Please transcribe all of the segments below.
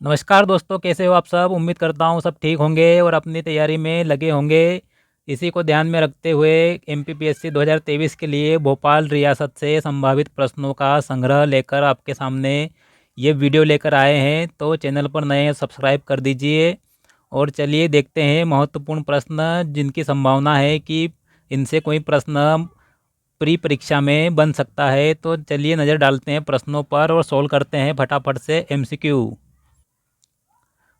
नमस्कार दोस्तों, कैसे हो आप सब। उम्मीद करता हूँ सब ठीक होंगे और अपनी तैयारी में लगे होंगे। इसी को ध्यान में रखते हुए एमपीपीएससी 2023 के लिए भोपाल रियासत से संभावित प्रश्नों का संग्रह लेकर आपके सामने ये वीडियो लेकर आए हैं। तो चैनल पर नए हैं, सब्सक्राइब कर दीजिए। और चलिए देखते हैं महत्वपूर्ण प्रश्न जिनकी संभावना है कि इनसे कोई प्रश्न प्री परीक्षा में बन सकता है। तो चलिए नज़र डालते हैं प्रश्नों पर और सोल्व करते हैं फटाफट से एमसीक्यू।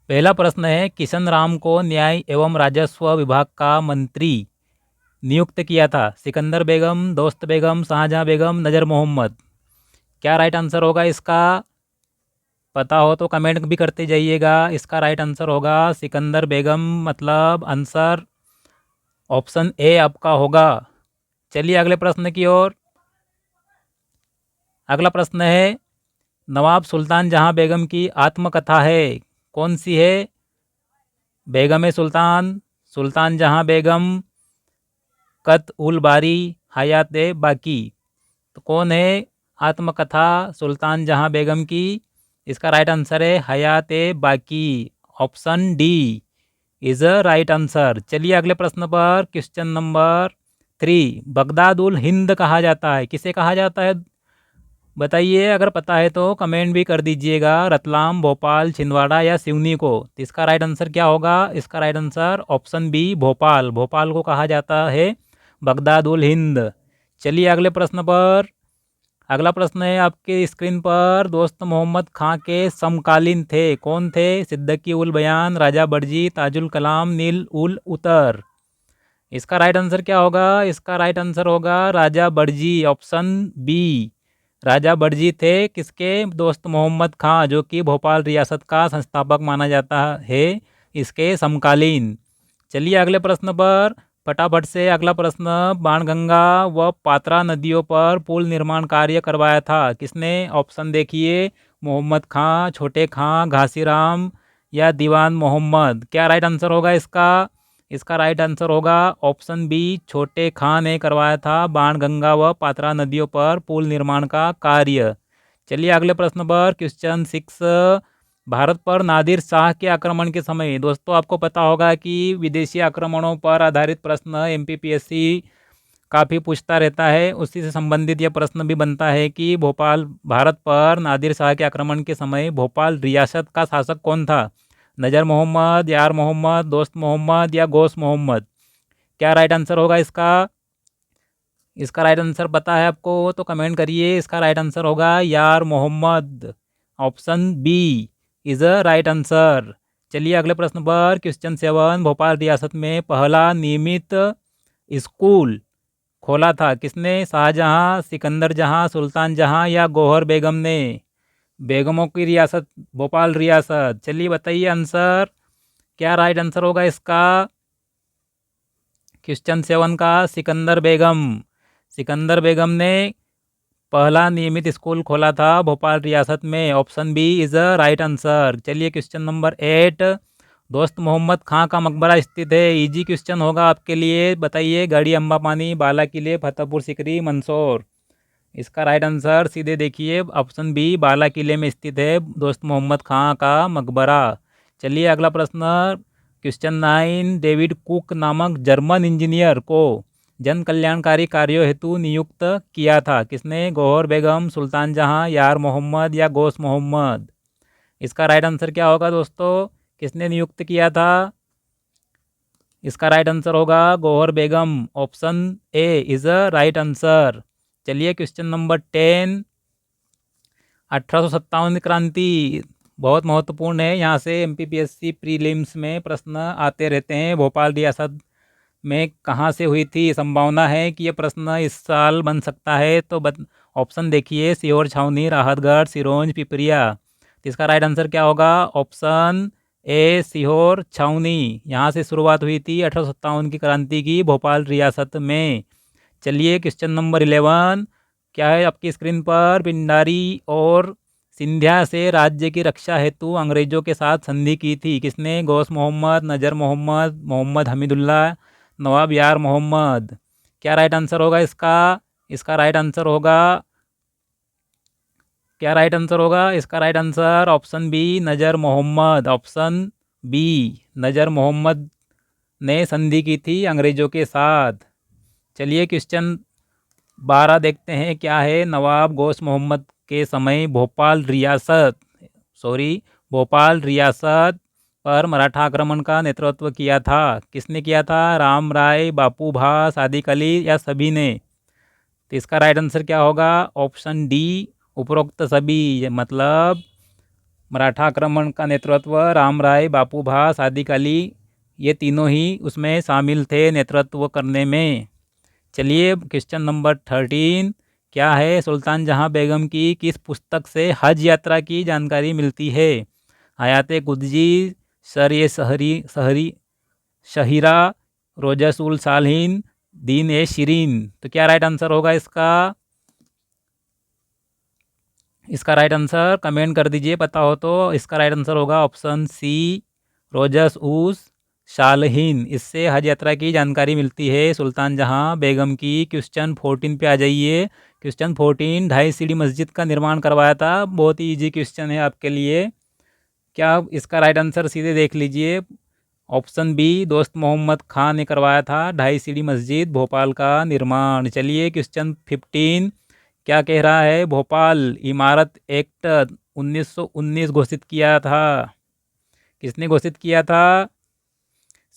पहला प्रश्न है, किशन राम को न्याय एवं राजस्व विभाग का मंत्री नियुक्त किया था? सिकंदर बेगम, दोस्त बेगम, शाहजहां बेगम, नज़र मोहम्मद। क्या राइट आंसर होगा इसका? पता हो तो कमेंट भी करते जाइएगा। इसका राइट आंसर होगा सिकंदर बेगम, मतलब आंसर ऑप्शन ए आपका होगा। चलिए अगले प्रश्न की ओर। अगला प्रश्न है, नवाब सुल्तान जहां बेगम की आत्मकथा है, कौन सी है? बेगम सुल्तान, सुल्तान जहां बेगम, कत उल बारी, हयात बाकी। तो कौन है आत्मकथा सुल्तान जहां बेगम की? इसका राइट आंसर है हयात बाकी। Option D is a right answer. चलिए अगले प्रश्न पर, क्वेश्चन नंबर 3। बगदादुल हिंद कहा जाता है, किसे कहा जाता है बताइए। अगर पता है तो कमेंट भी कर दीजिएगा। रतलाम, भोपाल, छिंदवाड़ा या सिवनी को। तो इसका राइट आंसर क्या होगा? इसका right answer option B Bhopal. Bhopal को कहा जाता है बगदाद उल हिंद। चलिए अगले प्रश्न पर। अगला प्रश्न है आपके स्क्रीन पर, दोस्त मोहम्मद खां के समकालीन थे, कौन थे? सिद्दीकी उल बयान, राजा बड़जी, ताजुल कलाम, नील उल उतर। इसका राइट आंसर क्या होगा? इसका राइट आंसर होगा राजा बड़जी। ऑप्शन बी राजा बड़जी थे किसके? दोस्त मोहम्मद खां, जो कि भोपाल रियासत का संस्थापक माना जाता है, इसके समकालीन। चलिए अगले प्रश्न पर फटाफट से। अगला प्रश्न, बाणगंगा व पात्रा नदियों पर पुल निर्माण कार्य करवाया था, किसने? ऑप्शन देखिए, मोहम्मद खां, छोटे खां, घासीराम या दीवान मोहम्मद। क्या राइट आंसर होगा इसका? इसका राइट आंसर होगा ऑप्शन बी, छोटे खां ने करवाया था बाणगंगा व पात्रा नदियों पर पुल निर्माण का कार्य। चलिए अगले प्रश्न पर, क्वेश्चन 6। भारत पर नादिर शाह के आक्रमण के समय, दोस्तों आपको पता होगा कि विदेशी आक्रमणों पर आधारित प्रश्न एमपीपीएससी काफ़ी पूछता रहता है। उसी से संबंधित यह प्रश्न भी बनता है कि भारत पर नादिर शाह के आक्रमण के समय भोपाल रियासत का शासक कौन था? नज़र मोहम्मद, यार मोहम्मद, दोस्त मोहम्मद या गौस मोहम्मद। क्या राइट आंसर होगा इसका? इसका राइट आंसर पता है आपको तो कमेंट करिए। इसका राइट आंसर होगा Yar Mohammad. Option B is a right answer. चलिए अगले प्रश्न पर, क्वेश्चन 7। भोपाल रियासत में पहला नियमित स्कूल खोला था, किसने? शाहजहां, सिकंदर जहां, सुल्तान जहां या गौहर बेगम ने। बेगमों की रियासत भोपाल रियासत। चलिए बताइए आंसर। क्या राइट आंसर होगा इसका? क्वेश्चन 7 का सिकंदर बेगम। सिकंदर बेगम ने पहला नियमित स्कूल खोला था भोपाल रियासत में। Option B is a right answer. चलिए क्वेश्चन नंबर 8। दोस्त मोहम्मद खां का मकबरा स्थित है, इजी क्वेश्चन होगा आपके लिए। बताइए, गढ़ी अम्बा पानी, बाला किले, फतेहपुर सीकरी, मंदसौर। इसका राइट आंसर सीधे देखिए ऑप्शन बी, बाला किले में स्थित है दोस्त मोहम्मद खां का मकबरा। चलिए अगला प्रश्न, क्वेश्चन 9। डेविड कुक नामक जर्मन इंजीनियर को जन कल्याणकारी कार्यों हेतु नियुक्त किया था, किसने? गौहर बेगम, सुल्तान जहां, यार मोहम्मद या गौस मोहम्मद। इसका राइट आंसर क्या होगा दोस्तों? किसने नियुक्त किया था? इसका राइट आंसर होगा Gauhar Begum. Option A is a right answer. चलिए क्वेश्चन नंबर 10। 1857 क्रांति बहुत महत्वपूर्ण है। यहाँ से एमपीपीएससी प्रीलिम्स में प्रश्न आते रहते हैं। भोपाल रियासत में कहाँ से हुई थी? संभावना है कि यह प्रश्न इस साल बन सकता है। तो ऑप्शन देखिए, सीहोर, छावनी, राहतगढ़, सिरोंज, पिपरिया। तो इसका राइट आंसर क्या होगा? ऑप्शन ए, सीहोर, छावनी। यहाँ से शुरुआत हुई थी 1857 की क्रांति की भोपाल रियासत में। चलिए क्वेश्चन नंबर 11। क्या है आपकी स्क्रीन पर? पिंडारी और सिंधिया से राज्य की रक्षा हेतु अंग्रेजों के साथ संधि की थी, किसने? गौस मोहम्मद, नज़र मोहम्मद, मोहम्मद हमीदुल्ला, नवाब यार मोहम्मद। क्या राइट आंसर होगा इसका? इसका राइट आंसर होगा क्या राइट आंसर होगा इसका? राइट आंसर ऑप्शन बी, नज़र मोहम्मद। ऑप्शन बी, नज़र मोहम्मद ने संधि की थी अंग्रेजों के साथ। चलिए क्वेश्चन 12 देखते हैं क्या है। नवाब गौस मोहम्मद के समय भोपाल रियासत पर मराठा आक्रमण का नेतृत्व किया था। किसने किया था? राम राय, बापू भास, सादिक अली या सभी ने? तो इसका राइट आंसर क्या होगा? ऑप्शन डी, उपरोक्त सभी। मतलब मराठा आक्रमण का नेतृत्व राम राय, बापू भास, सादिक अली, ये तीनों ही उसमें शामिल थे नेतृत्व करने में। चलिए क्वेश्चन नंबर 13 क्या है? सुल्तान जहां बेगम की किस पुस्तक से हज यात्रा की जानकारी मिलती है? हयाते कुदजी, शर सहरी सहरी शहीरा, रोजस उल सालहीन, दीन ए शिरीन। तो क्या राइट आंसर होगा इसका? इसका राइट आंसर कमेंट कर दीजिए पता हो तो। इसका राइट आंसर होगा ऑप्शन सी, रोजस उस शालहीन। इससे हज यात्रा की जानकारी मिलती है सुल्तान जहां बेगम की। क्वेश्चन 14 पे आ जाइए। क्वेश्चन 14, 2.5 सीढ़ी मस्जिद का निर्माण करवाया था। बहुत ही ईजी क्वेश्चन है आपके लिए। क्या इसका राइट आंसर सीधे देख लीजिए। ऑप्शन बी, दोस्त मोहम्मद खान ने करवाया था 2.5 सीढ़ी मस्जिद भोपाल का निर्माण। चलिए क्वेश्चन 15 क्या कह रहा है? भोपाल इमारत एक्ट 1919 घोषित किया था। किसने घोषित किया था?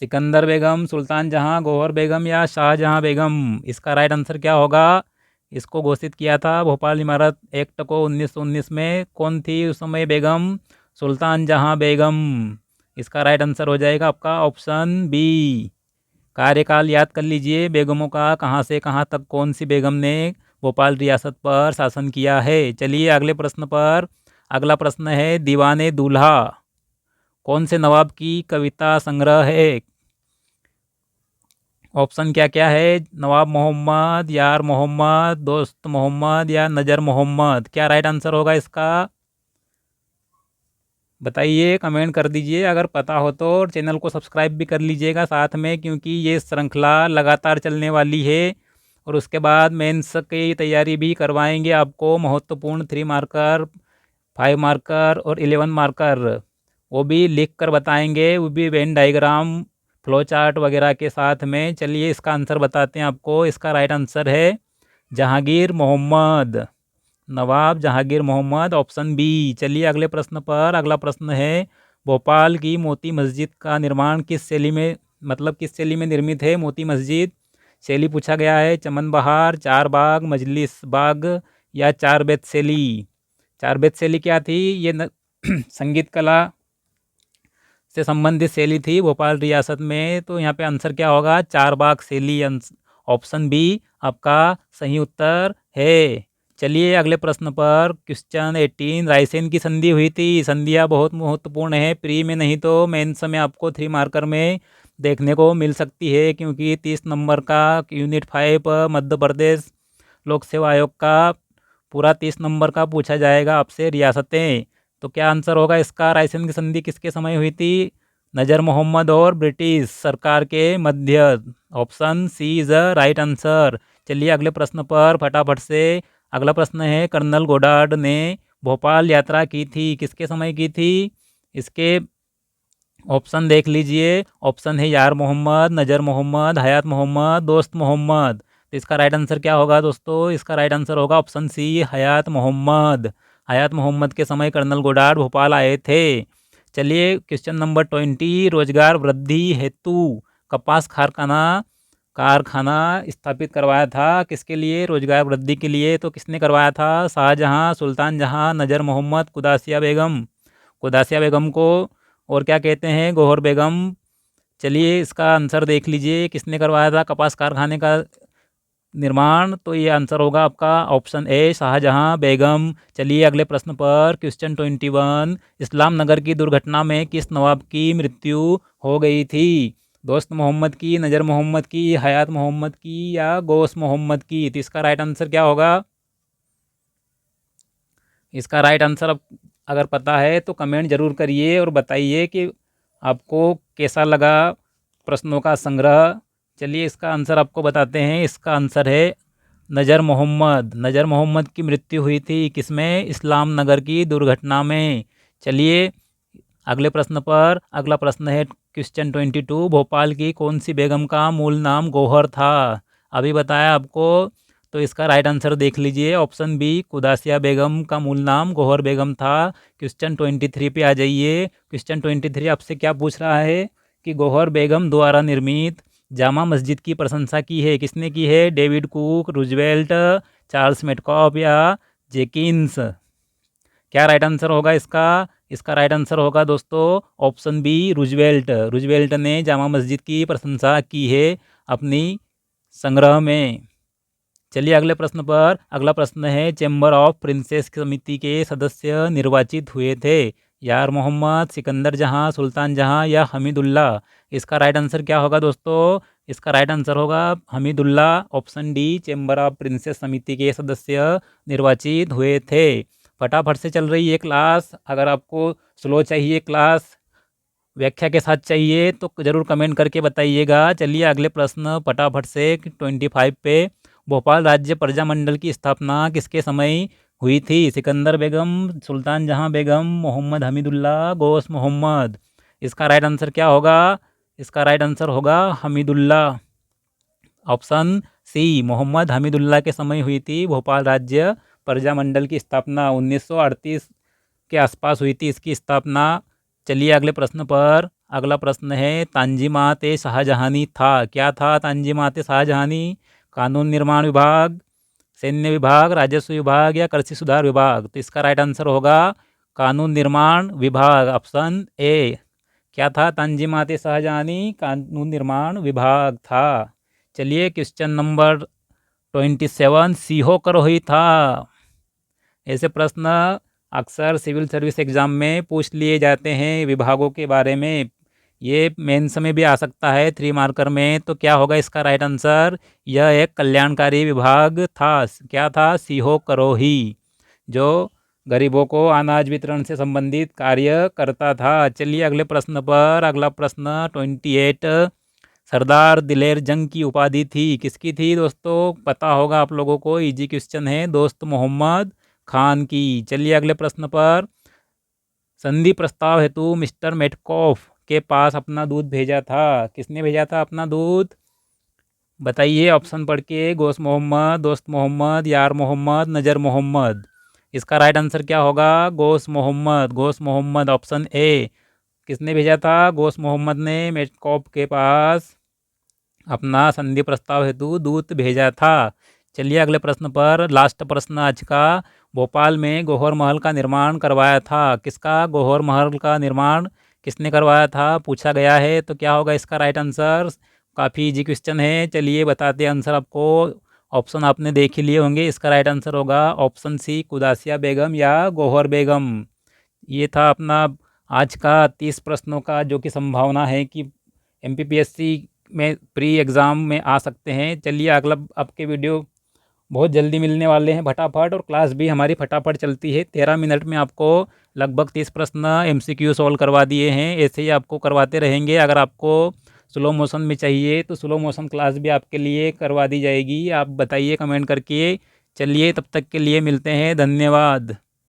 सिकंदर बेगम, सुल्तान जहां, गौहर बेगम या शाहजहां बेगम? इसका राइट आंसर क्या होगा? इसको घोषित किया था भोपाल इमारत एक्ट को 1919 में। कौन थी उस समय बेगम? सुल्तान जहां बेगम। इसका राइट आंसर हो जाएगा आपका ऑप्शन बी। कार्यकाल याद कर लीजिए बेगमों का, कहां से कहां तक कौन सी बेगम ने भोपाल रियासत पर शासन किया है। चलिए अगले प्रश्न पर। अगला प्रश्न है दीवाने दूल्हा कौन से नवाब की कविता संग्रह है? ऑप्शन क्या क्या है? नवाब मोहम्मद, यार मोहम्मद, दोस्त मोहम्मद या नज़र मोहम्मद? क्या राइट आंसर होगा इसका? बताइए, कमेंट कर दीजिए अगर पता हो तो। चैनल को सब्सक्राइब भी कर लीजिएगा साथ में, क्योंकि ये श्रृंखला लगातार चलने वाली है। और उसके बाद मेंस की तैयारी भी करवाएंगे आपको। महत्वपूर्ण 3 मार्कर, 5 मार्कर और 11 मार्कर वो भी लिख कर बताएंगे, वो भी वेन डायग्राम, फ्लो चार्ट वगैरह के साथ में। चलिए इसका आंसर बताते हैं आपको। इसका राइट आंसर है जहांगीर मोहम्मद। नवाब जहांगीर मोहम्मद, ऑप्शन बी। चलिए अगले प्रश्न पर। अगला प्रश्न है भोपाल की मोती मस्जिद का निर्माण किस शैली में, मतलब किस शैली में निर्मित है मोती मस्जिद? शैली पूछा गया है चमन बहार, चार बाग, मजलिस बाग या चार बेत शैली। चार बेत शैली क्या थी? ये संगीत कला से संबंधित शैली थी भोपाल रियासत में। तो यहाँ पे आंसर क्या होगा? चार बाग शैली। ऑप्शन बी आपका सही उत्तर है। चलिए अगले प्रश्न पर। क्वेश्चन 18, रायसेन की संधि हुई थी। संधियाँ बहुत महत्वपूर्ण है, प्री में नहीं तो मेंस में आपको 3 मार्कर में देखने को मिल सकती है, क्योंकि 30 नंबर का यूनिट 5 मध्य प्रदेश लोक सेवा आयोग का पूरा 30 नंबर का पूछा जाएगा आपसे रियासतें। तो क्या आंसर होगा इसका? रायसेन की संधि किसके समय हुई थी? नज़र मोहम्मद और ब्रिटिश सरकार के मध्य। Option C is the right answer. चलिए अगले प्रश्न पर फटाफट से। अगला प्रश्न है कर्नल गोडार्ड ने भोपाल यात्रा की थी, किसके समय की थी? इसके ऑप्शन देख लीजिए। ऑप्शन है यार मोहम्मद, नज़र मोहम्मद, हयात मोहम्मद, दोस्त मोहम्मद। तो इसका राइट आंसर क्या होगा दोस्तों? इसका राइट आंसर होगा ऑप्शन सी, हयात मोहम्मद। हयात मोहम्मद के समय कर्नल गोडार्ड भोपाल आए थे। चलिए क्वेश्चन नंबर 20, रोजगार वृद्धि हेतु कपास कारखाना स्थापित करवाया था। किसके लिए? रोजगार वृद्धि के लिए। तो किसने करवाया था? शाहजहां, सुल्तान जहां, नज़र मोहम्मद, कुदासिया बेगम। कुदासिया बेगम को और क्या कहते हैं? गौहर बेगम। चलिए इसका आंसर देख लीजिए, किसने करवाया था कपास कारखाने का निर्माण? तो ये आंसर होगा आपका ऑप्शन ए, शाहजहां बेगम। चलिए अगले प्रश्न पर। क्वेश्चन 21, इस्लाम नगर की दुर्घटना में किस नवाब की मृत्यु हो गई थी? दोस्त मोहम्मद की, नज़र मोहम्मद की, हयात मोहम्मद की या गौस मोहम्मद की? तो इसका राइट आंसर क्या होगा? इसका राइट आंसर अगर पता है तो कमेंट ज़रूर करिए और बताइए कि आपको कैसा लगा प्रश्नों का संग्रह। चलिए इसका आंसर आपको बताते हैं। इसका आंसर है नज़र मोहम्मद। नज़र मोहम्मद की मृत्यु हुई थी किसमें? इस्लाम नगर की दुर्घटना में। चलिए अगले प्रश्न पर। अगला प्रश्न है क्वेश्चन 22। भोपाल की कौन सी बेगम का मूल नाम गौहर था? अभी बताया आपको, तो इसका राइट आंसर देख लीजिए। ऑप्शन बी कुदासिया बेगम का मूल नाम गौहर बेगम था। क्वेश्चन 23 पे आ जाइए। क्वेश्चन 23 आपसे क्या पूछ रहा है कि गौहर बेगम द्वारा निर्मित जामा मस्जिद की प्रशंसा की है, किसने की है? David cook, Roosevelt, Charles Metcalfe या जेकिंस? क्या राइट आंसर होगा इसका? इसका राइट आंसर होगा दोस्तों ऑप्शन बी रूजवेल्ट। रूजवेल्ट ने जामा मस्जिद की प्रशंसा की है अपनी संग्रह में। चलिए अगले प्रश्न पर। अगला प्रश्न है चैम्बर ऑफ प्रिंसेस समिति के सदस्य निर्वाचित हुए थे यार मोहम्मद, सिकंदर जहां, सुल्तान जहां या हमीदुल्ला? इसका राइट आंसर क्या होगा दोस्तों? इसका राइट आंसर होगा Hamidullah. Option D chamber of princess समिति के सदस्य निर्वाचित हुए थे। फटाफट से चल रही है क्लास। अगर आपको स्लो चाहिए क्लास, व्याख्या के साथ चाहिए, तो ज़रूर कमेंट करके बताइएगा। चलिए अगले प्रश्न फटाफट से 25 पे। भोपाल राज्य प्रजामंडल की स्थापना किसके समय हुई थी? सिकंदर बेगम, सुल्तान जहां बेगम, मोहम्मद हमीदुल्ला, गौस मोहम्मद? इसका राइट आंसर क्या होगा? इसका राइट आंसर होगा हमीदुल्ला। ऑप्शन सी मोहम्मद हमीदुल्ला के समय हुई थी भोपाल राज्य प्रजामंडल की स्थापना। 1938 के आसपास हुई थी इसकी स्थापना। चलिए अगले प्रश्न पर। अगला प्रश्न है तांजीमात ए शाहजहानी था। क्या था तांजीमात ए शाहजहानी? कानून निर्माण विभाग, सैन्य विभाग, राजस्व विभाग या कृषि सुधार विभाग? तो इसका राइट आंसर होगा कानून निर्माण विभाग। Option A. क्या था तांजीमात ए शाहजहानी? कानून निर्माण विभाग था। चलिए क्वेश्चन नंबर 27। सीहो करोही था। ऐसे प्रश्न अक्सर सिविल सर्विस एग्ज़ाम में पूछ लिए जाते हैं विभागों के बारे में। ये मेंस में भी आ सकता है 3 मार्कर में। तो क्या होगा इसका राइट आंसर? यह एक कल्याणकारी विभाग था। क्या था? सीहो करोही, जो गरीबों को अनाज वितरण से संबंधित कार्य करता था। चलिए अगले प्रश्न पर। अगला प्रश्न 28। सरदार दिलेर जंग की उपाधि थी किसकी थी दोस्तों? पता होगा आप लोगों को, इजी क्वेश्चन है। दोस्त मोहम्मद खान की। चलिए अगले प्रश्न पर। संधि प्रस्ताव हेतु मिस्टर मेटकॉफ के पास अपना दूध भेजा था, किसने भेजा था अपना दूध? बताइए ऑप्शन पढ़ के। गोश मोहम्मद, दोस्त मोहम्मद, यार मोहम्मद, नज़र मोहम्मद? इसका राइट आंसर क्या होगा? गोश मोहम्मद। गोश मोहम्मद ऑप्शन ए। किसने भेजा था? गोश मोहम्मद ने मेटकॉफ के पास अपना संधि प्रस्ताव हेतु दूत भेजा था। चलिए अगले प्रश्न पर। लास्ट प्रश्न आज का। भोपाल में गौहर महल का निर्माण करवाया था किसका? गौहर महल का निर्माण किसने करवाया था पूछा गया है। तो क्या होगा इसका राइट आंसर? काफ़ी इजी क्वेश्चन है। चलिए बताते हैं आंसर आपको। ऑप्शन आपने देख ही लिए होंगे। इसका राइट आंसर होगा ऑप्शन सी कुदासिया बेगम या गौहर बेगम। ये था अपना आज का 30 प्रश्नों का, जो कि संभावना है कि MPPSC में प्री एग्ज़ाम में आ सकते हैं। चलिए अगला आपके वीडियो बहुत जल्दी मिलने वाले हैं फटाफट, और क्लास भी हमारी फटाफट चलती है। 13 मिनट में आपको लगभग 30 प्रश्न MCQ सॉल्व करवा दिए हैं। ऐसे ही आपको करवाते रहेंगे। अगर आपको स्लो मोशन में चाहिए तो स्लो मोशन क्लास भी आपके लिए करवा दी जाएगी। आप बताइए कमेंट करके। चलिए तब तक के लिए मिलते हैं। धन्यवाद।